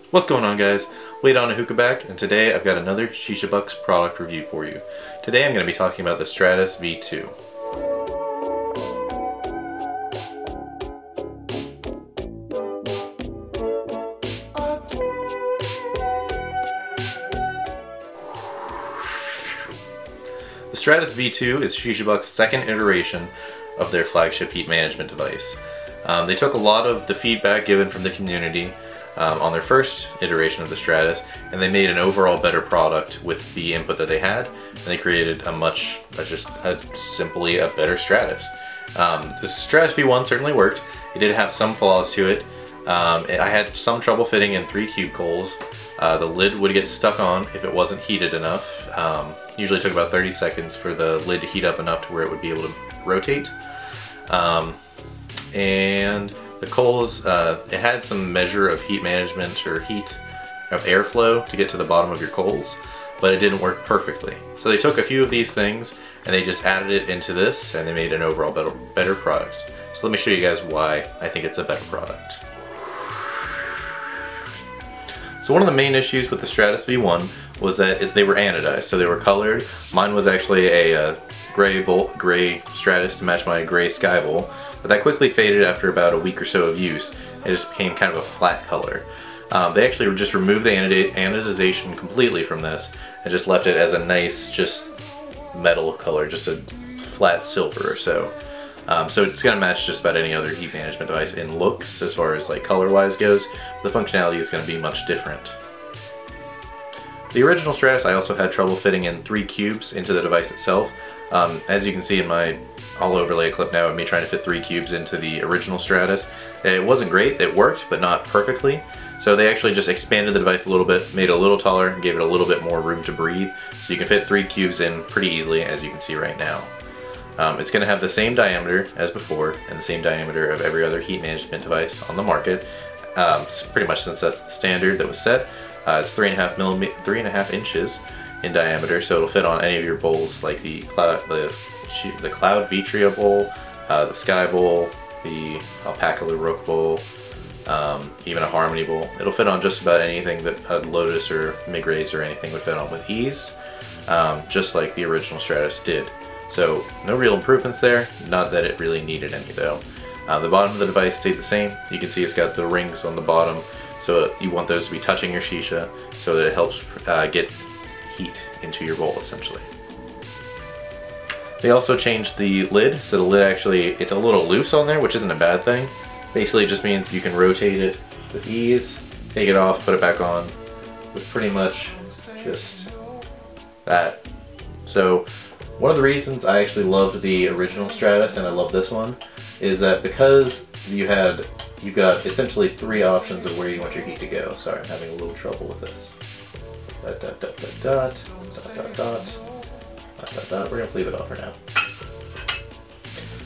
What's going on, guys? Wade on a hookah back, and today I've got another Shishabucks product review for you. Today I'm going to be talking about the Stratus V2. The Stratus V2 is Shishabucks' second iteration of their flagship heat management device. They took a lot of the feedback given from the community on their first iteration of the Stratus, and they made an overall better product with the input that they had, and they created simply a better Stratus. The Stratus V1 certainly worked. It did have some flaws to it. I had some trouble fitting in 3 cube coals. The lid would get stuck on if it wasn't heated enough. Usually took about 30 seconds for the lid to heat up enough to where it would be able to rotate. And the coals, it had some measure of heat management or heat of airflow to get to the bottom of your coals, but it didn't work perfectly. So they took a few of these things and they just added it into this, and they made an overall better product. So let me show you guys why I think it's a better product. So one of the main issues with the Stratus V1 was that they were anodized, so they were colored. Mine was actually a gray Stratus to match my gray Sky Bowl, but that quickly faded after about a week or so of use. It just became kind of a flat color. They actually just removed the anodization completely from this and just left it as a nice, just metal color, just a flat silver or so. So it's going to match just about any other heat management device in looks as far as like color-wise goes. The functionality is going to be much different. The original Stratus, I also had trouble fitting in 3 cubes into the device itself. As you can see in my I'll overlay a clip now of me trying to fit 3 cubes into the original Stratus. It wasn't great, it worked, but not perfectly. So they actually just expanded the device a little bit, made it a little taller, and gave it a little bit more room to breathe. So you can fit 3 cubes in pretty easily, as you can see right now. It's going to have the same diameter as before, and the same diameter of every other heat management device on the market. Pretty much since that's the standard that was set. It's 3.5 inches in diameter, so it'll fit on any of your bowls, like the Cloud Vitria bowl, the Sky Bowl, the Alpaca Rook bowl, even a Harmony bowl. It'll fit on just about anything that a Lotus or Migraze or anything would fit on with ease, just like the original Stratus did. So no real improvements there, not that it really needed any though. The bottom of the device stayed the same. You can see it's got the rings on the bottom, so you want those to be touching your shisha so that it helps get heat into your bowl essentially. They also changed the lid, so the lid actually, it's a little loose on there, which isn't a bad thing. Basically it just means you can rotate it with ease, take it off, put it back on with pretty much just that. So one of the reasons I actually loved the original Stratus and I love this one is that because you've got essentially 3 options of where you want your heat to go. Sorry, I'm having a little trouble with this. We're going to leave it off for now.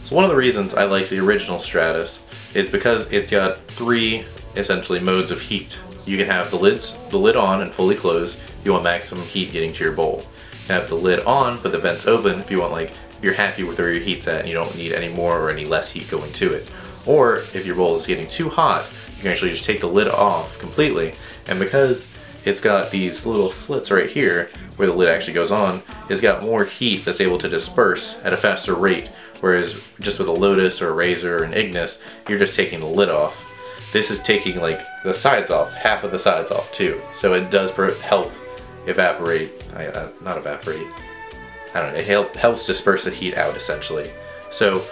So one of the reasons I like the original Stratus is because it's got 3 essentially modes of heat. You can have the lid on and fully closed if you want maximum heat getting to your bowl. You can have the lid on but the vents open if you want, like, if you're happy with where your heat's at and you don't need any more or any less heat going to it. Or if your bowl is getting too hot, you can actually just take the lid off completely, and because it's got these little slits right here where the lid actually goes on, it's got more heat that's able to disperse at a faster rate, whereas just with a Lotus or a Razor or an Ignis, you're just taking the lid off. This is taking like the sides off, half of the sides off too, so it does help evaporate, not evaporate, I don't know, it helps disperse the heat out essentially. So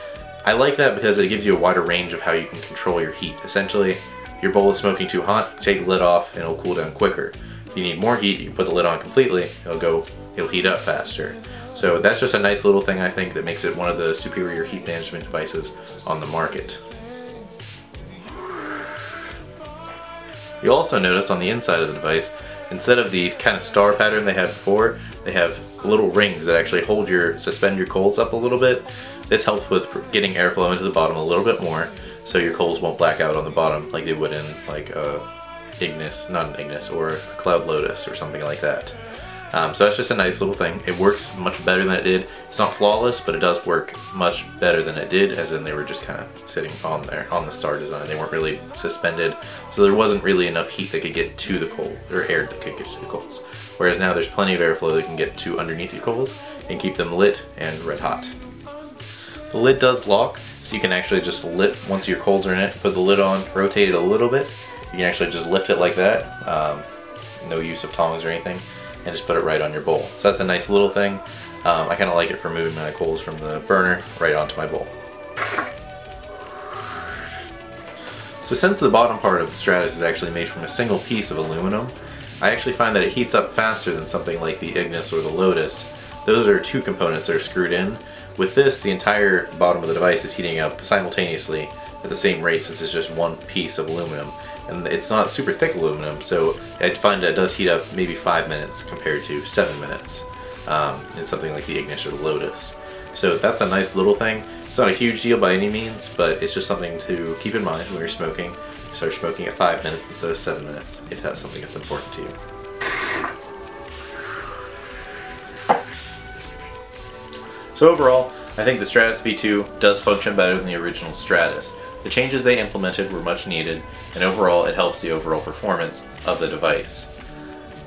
I like that because it gives you a wider range of how you can control your heat. Essentially, your bowl is smoking too hot, take the lid off and it'll cool down quicker. If you need more heat, you can put the lid on completely, it'll heat up faster. So that's just a nice little thing I think that makes it one of the superior heat management devices on the market. You'll also notice on the inside of the device, instead of the kind of star pattern they had before, they have little rings that actually suspend your coals up a little bit. This helps with getting airflow into the bottom a little bit more, so your coals won't black out on the bottom like they would in like a Ignis, not an Ignis, or a Cloud Lotus or something like that. So that's just a nice little thing. It works much better than it did. It's not flawless, but it does work much better than it did, as in they were just kind of sitting on there, on the star design. They weren't really suspended, so there wasn't really enough heat that could get to the coal, or air that could get to the coals. Whereas now there's plenty of airflow that can get to underneath your coals and keep them lit and red hot. The lid does lock, so you can actually just once your coals are in it, put the lid on, rotate it a little bit. You can actually just lift it like that, no use of tongs or anything, and just put it right on your bowl. So that's a nice little thing. I kind of like it for moving my coals from the burner right onto my bowl. So since the bottom part of the Stratus is actually made from a single piece of aluminum, I actually find that it heats up faster than something like the Ignis or the Lotus. Those are two components that are screwed in. With this, the entire bottom of the device is heating up simultaneously at the same rate, since it's just one piece of aluminum. And it's not super thick aluminum, so I find that it does heat up maybe 5 minutes compared to 7 minutes in something like the Ignis or the Lotus. So that's a nice little thing. It's not a huge deal by any means, but it's just something to keep in mind when you're smoking. Start smoking at 5 minutes instead of 7 minutes, if that's something that's important to you. So overall, I think the Stratus V2 does function better than the original Stratus. The changes they implemented were much needed, and overall it helps the overall performance of the device.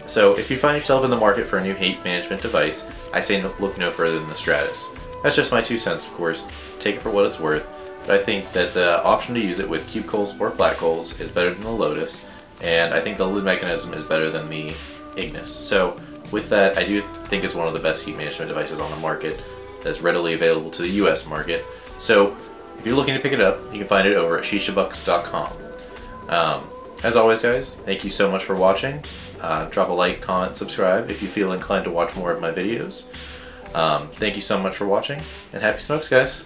So if you find yourself in the market for a new heat management device, I say look no further than the Stratus. That's just my 2 cents, of course. Take it for what it's worth, but I think that the option to use it with cube coals or flat coals is better than the Lotus, and I think the lid mechanism is better than the Ignis. So with that, I do think it's one of the best heat management devices on the market that's readily available to the US market. So if you're looking to pick it up, you can find it over at Shishabucks.com. As always, guys, thank you so much for watching. Drop a like, comment, subscribe if you feel inclined to watch more of my videos. Thank you so much for watching, and happy smokes, guys.